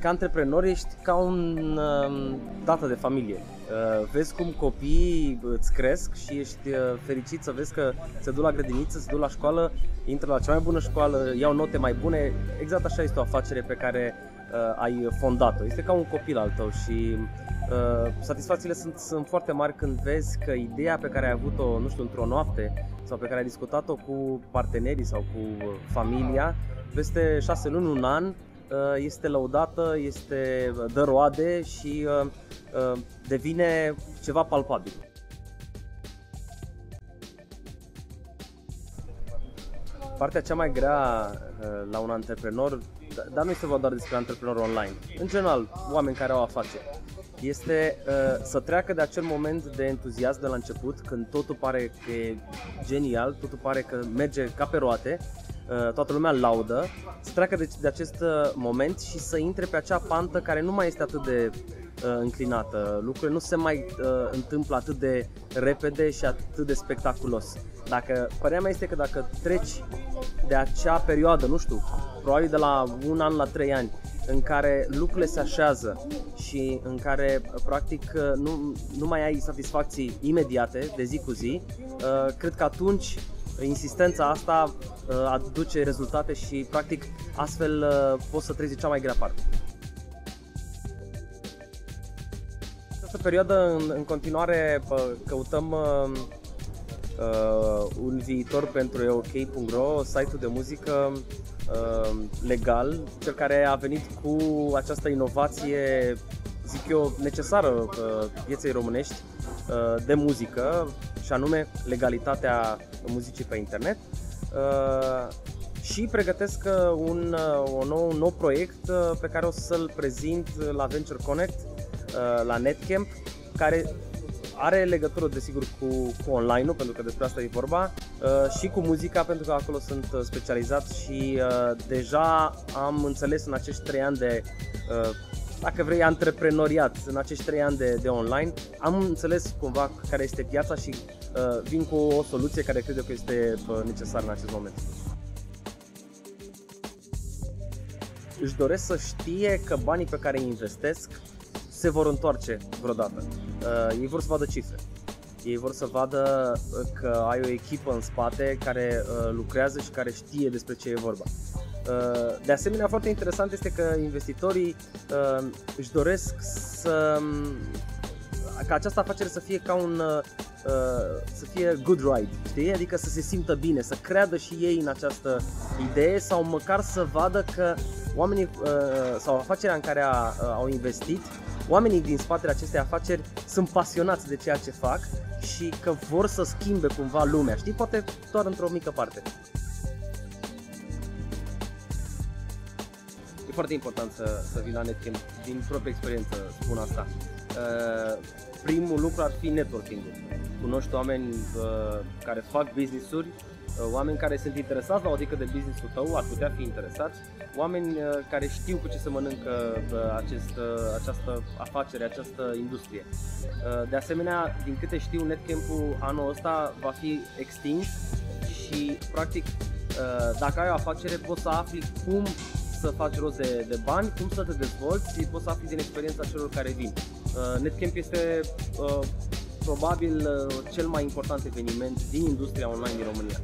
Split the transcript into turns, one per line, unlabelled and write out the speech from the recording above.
Ca antreprenor ești ca un tată de familie. Vezi cum copiii îți cresc și ești fericit să vezi că se duc la grădiniță, se duc la școală, intră la cea mai bună școală, iau note mai bune. Exact așa este o afacere pe care ai fondat-o. Este ca un copil al tău și satisfacțiile sunt foarte mari când vezi că ideea pe care ai avut-o, nu știu, într-o noapte sau pe care ai discutat-o cu partenerii sau cu familia, peste 6 luni, un an, este lăudată, dă roade și devine ceva palpabil. Partea cea mai grea la un antreprenor, dar nu este vorba doar despre antreprenor online, în general, oameni care au afaceri, este să treacă de acel moment de entuziasm de la început, când totul pare că e genial, totul pare că merge ca pe roate, toată lumea laudă, să treacă de acest moment și să intre pe acea pantă care nu mai este atât de înclinată. Lucrurile nu se mai întâmplă atât de repede și atât de spectaculos. Părerea mea este că dacă treci de acea perioadă, nu știu, probabil de la 1 an la 3 ani, în care lucrurile se așează și în care practic nu mai ai satisfacții imediate de zi cu zi, cred că atunci insistența asta aduce rezultate și practic astfel poți să trezi cea mai grea parte. În această perioadă în continuare căutăm un viitor pentru eok.ro, site-ul de muzică legal, cel care a venit cu această inovație, zic eu, necesară pieței românești de muzică, și anume legalitatea muzicii pe internet, și pregătesc un nou proiect pe care o să-l prezint la Venture Connect, la Netcamp, care are legătură, desigur, cu online-ul, pentru că despre asta e vorba, și cu muzica, pentru că acolo sunt specializat și deja am înțeles în acești 3 ani de, dacă vrei, antreprenoriat, în acești 3 ani de online, am înțeles cumva care este piața și vin cu o soluție care cred că este necesară în acest moment. Își doresc să știe că banii pe care îi investesc se vor întoarce vreodată. Ei vor să vadă cifre. Ei vor să vadă că ai o echipă în spate care lucrează și care știe despre ce e vorba. De asemenea, foarte interesant este că investitorii își doresc ca această afacere să fie ca să fie good ride, știi? Adică să se simtă bine, să creadă și ei în această idee sau măcar să vadă că oamenii sau afacerea în care au investit, oamenii din spatele acestei afaceri sunt pasionați de ceea ce fac și că vor să schimbe cumva lumea, știi? Poate doar într-o mică parte. E foarte important să vii la Netcamp, din proprie experiență spun asta. Primul lucru ar fi networking-ul. Cunoști oameni care fac business-uri, oameni care sunt interesați la o dică de business-ul tău, ar putea fi interesați, oameni care știu cu ce se mănâncă această afacere, această industrie. De asemenea, din câte știu, Netcamp-ul anul ăsta va fi extins și, practic, dacă ai o afacere, poți să afli cum să faci rost de bani, cum să te dezvolți și poți să afli din experiența celor care vin. Netcamp este probabil cel mai important eveniment din industria online din România.